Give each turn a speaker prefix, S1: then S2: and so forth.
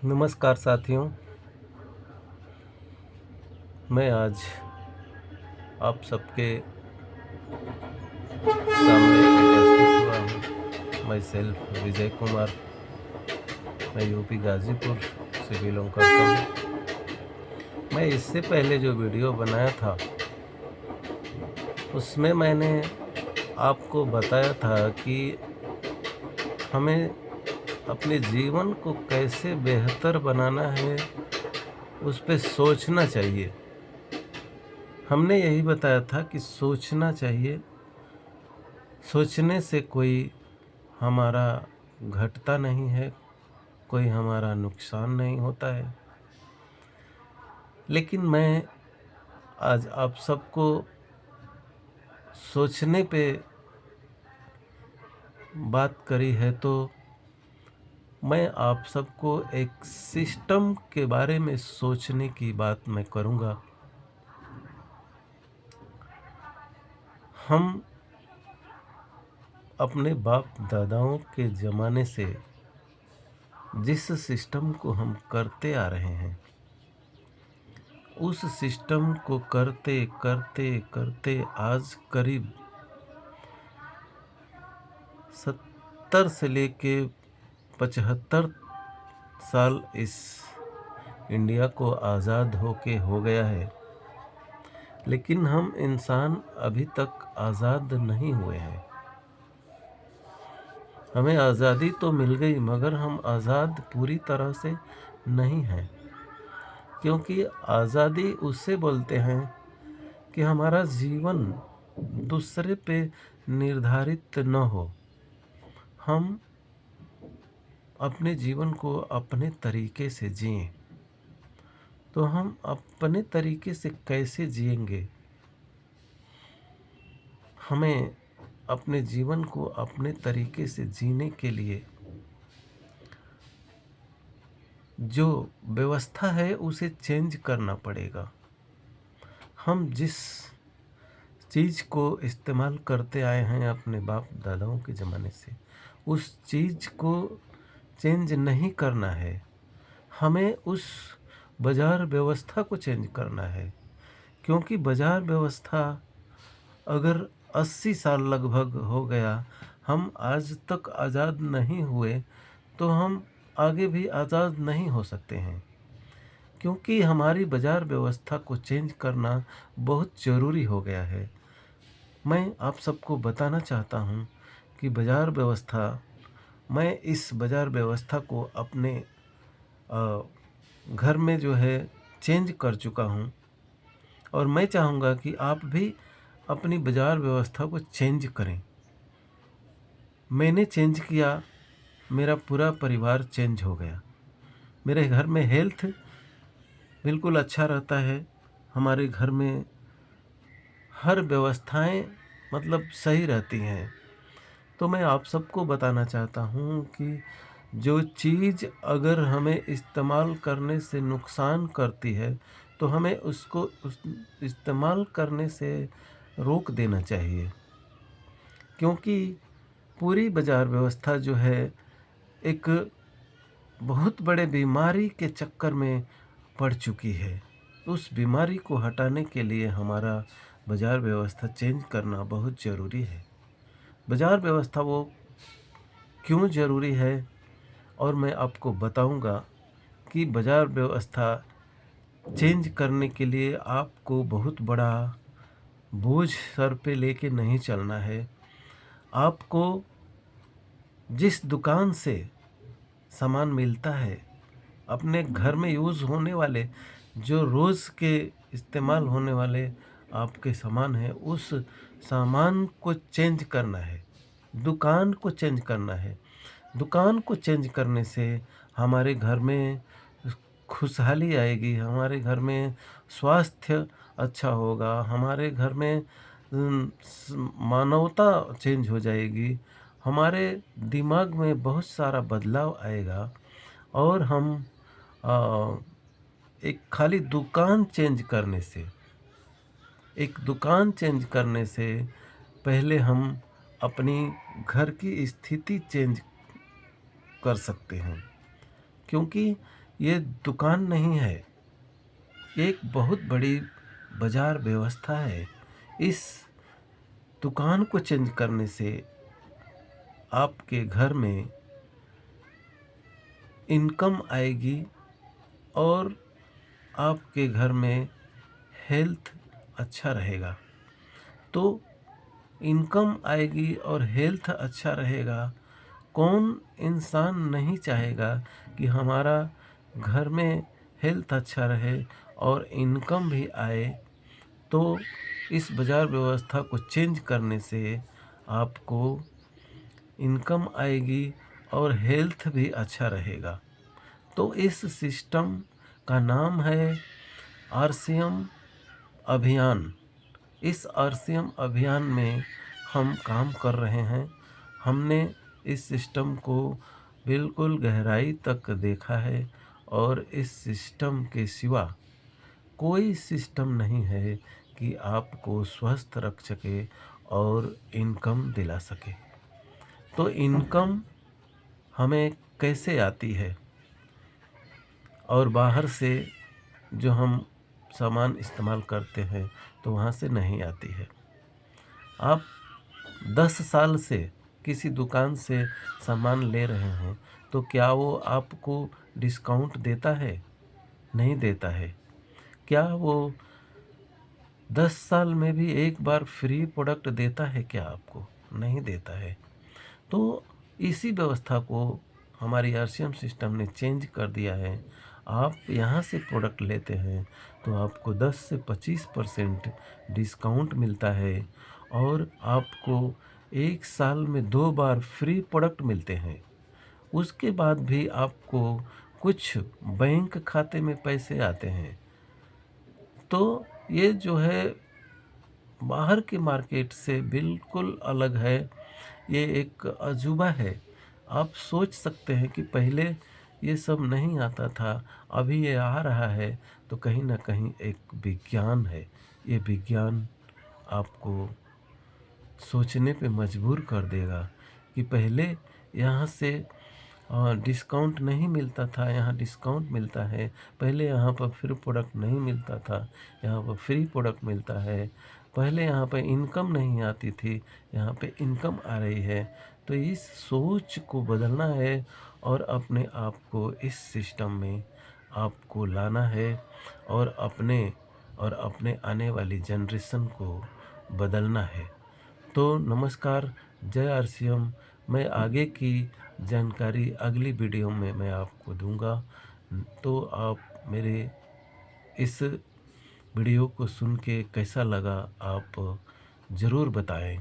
S1: नमस्कार साथियों, मैं आज आप सबके सामने उपस्थित हुआ हूँ। मैं सेल्फ विजय कुमार, मैं यूपी गाजीपुर से बिलोंग करता हूँ। मैं इससे पहले जो वीडियो बनाया था उसमें मैंने आपको बताया था कि हमें अपने जीवन को कैसे बेहतर बनाना है, उस पे सोचना चाहिए। हमने यही बताया था कि सोचना चाहिए, सोचने से कोई हमारा घटता नहीं है, कोई हमारा नुकसान नहीं होता है। लेकिन मैं आज आप सबको सोचने पे बात करी है, तो मैं आप सबको एक सिस्टम के बारे में सोचने की बात मैं करूँगा। हम अपने बाप दादाओं के ज़माने से जिस सिस्टम को हम करते आ रहे हैं, उस सिस्टम को करते करते करते आज करीब 70 से लेके 75 साल इस इंडिया को आज़ाद होके हो गया है। लेकिन हम इंसान अभी तक आज़ाद नहीं हुए हैं। हमें आज़ादी तो मिल गई, मगर हम आज़ाद पूरी तरह से नहीं हैं। क्योंकि आज़ादी उससे बोलते हैं कि हमारा जीवन दूसरे पे निर्धारित न हो। हम अपने जीवन को अपने तरीके से जिएं। तो हम अपने तरीके से कैसे जिएंगे? हमें अपने जीवन को अपने तरीके से जीने के लिए जो व्यवस्था है उसे चेंज करना पड़ेगा। हम जिस चीज़ को इस्तेमाल करते आए हैं अपने बाप दादाओं के ज़माने से, उस चीज़ को चेंज नहीं करना है। हमें उस बाज़ार व्यवस्था को चेंज करना है। क्योंकि बाज़ार व्यवस्था अगर 80 साल लगभग हो गया, हम आज तक आज़ाद नहीं हुए, तो हम आगे भी आज़ाद नहीं हो सकते हैं। क्योंकि हमारी बाज़ार व्यवस्था को चेंज करना बहुत ज़रूरी हो गया है। मैं आप सबको बताना चाहता हूँ कि मैं इस बाज़ार व्यवस्था को अपने घर में जो है चेंज कर चुका हूँ, और मैं चाहूँगा कि आप भी अपनी बाज़ार व्यवस्था को चेंज करें। मैंने चेंज किया, मेरा पूरा परिवार चेंज हो गया। मेरे घर में हेल्थ बिल्कुल अच्छा रहता है। हमारे घर में हर व्यवस्थाएं मतलब सही रहती हैं। तो मैं आप सबको बताना चाहता हूँ कि जो चीज़ अगर हमें इस्तेमाल करने से नुकसान करती है, तो हमें उसको इस्तेमाल करने से रोक देना चाहिए। क्योंकि पूरी बाज़ार व्यवस्था जो है एक बहुत बड़े बीमारी के चक्कर में पड़ चुकी है। उस बीमारी को हटाने के लिए हमारा बाज़ार व्यवस्था चेंज करना बहुत ज़रूरी है। बाज़ार व्यवस्था वो क्यों ज़रूरी है, और मैं आपको बताऊंगा कि बाज़ार व्यवस्था चेंज करने के लिए आपको बहुत बड़ा बोझ सर पे लेके नहीं चलना है। आपको जिस दुकान से सामान मिलता है, अपने घर में यूज़ होने वाले जो रोज़ के इस्तेमाल होने वाले आपके सामान हैं, उस सामान को चेंज करना है, दुकान को चेंज करना है। दुकान को चेंज करने से हमारे घर में खुशहाली आएगी, हमारे घर में स्वास्थ्य अच्छा होगा, हमारे घर में मानवता चेंज हो जाएगी, हमारे दिमाग में बहुत सारा बदलाव आएगा। और हम एक खाली दुकान चेंज करने से पहले हम अपनी घर की स्थिति चेंज कर सकते हैं। क्योंकि ये दुकान नहीं है, एक बहुत बड़ी बाज़ार व्यवस्था है। इस दुकान को चेंज करने से आपके घर में इनकम आएगी और आपके घर में हेल्थ अच्छा रहेगा। तो इनकम आएगी और हेल्थ अच्छा रहेगा। कौन इंसान नहीं चाहेगा कि हमारा घर में हेल्थ अच्छा रहे और इनकम भी आए। तो इस बाज़ार व्यवस्था को चेंज करने से आपको इनकम आएगी और हेल्थ भी अच्छा रहेगा। तो इस सिस्टम का नाम है आरसीएम अभियान। इस आरसीएम अभियान में हम काम कर रहे हैं। हमने इस सिस्टम को बिल्कुल गहराई तक देखा है और इस सिस्टम के सिवा कोई सिस्टम नहीं है कि आपको स्वस्थ रख सके और इनकम दिला सके। तो इनकम हमें कैसे आती है और बाहर से जो हम सामान इस्तेमाल करते हैं तो वहाँ से नहीं आती है। आप 10 साल से किसी दुकान से सामान ले रहे हैं तो क्या वो आपको डिस्काउंट देता है? नहीं देता है। क्या वो 10 साल में भी एक बार फ्री प्रोडक्ट देता है क्या आपको? नहीं देता है। तो इसी व्यवस्था को हमारी आरसीएम सिस्टम ने चेंज कर दिया है। आप यहाँ से प्रोडक्ट लेते हैं तो आपको 10 से 25% डिस्काउंट मिलता है और आपको 1 साल में 2 बार फ्री प्रोडक्ट मिलते हैं। उसके बाद भी आपको कुछ बैंक खाते में पैसे आते हैं। तो ये जो है बाहर के मार्केट से बिल्कुल अलग है। ये एक अजूबा है। आप सोच सकते हैं कि पहले ये सब नहीं आता था, अभी ये आ रहा है, तो कहीं न कहीं एक विज्ञान है। ये विज्ञान आपको सोचने पे मजबूर कर देगा कि पहले यहाँ से डिस्काउंट नहीं मिलता था, यहाँ डिस्काउंट मिलता है। पहले यहाँ पर फ्री प्रोडक्ट नहीं मिलता था, यहाँ पर फ्री प्रोडक्ट मिलता है। पहले यहाँ पे इनकम नहीं आती थी, यहाँ पे इनकम आ रही है। तो इस सोच को बदलना है और अपने आप को इस सिस्टम में आपको लाना है और अपने आने वाली जनरेशन को बदलना है। तो नमस्कार, जय आरसीएम। मैं आगे की जानकारी अगली वीडियो में मैं आपको दूंगा। तो आप मेरे इस वीडियो को सुन के कैसा लगा आप ज़रूर बताएं।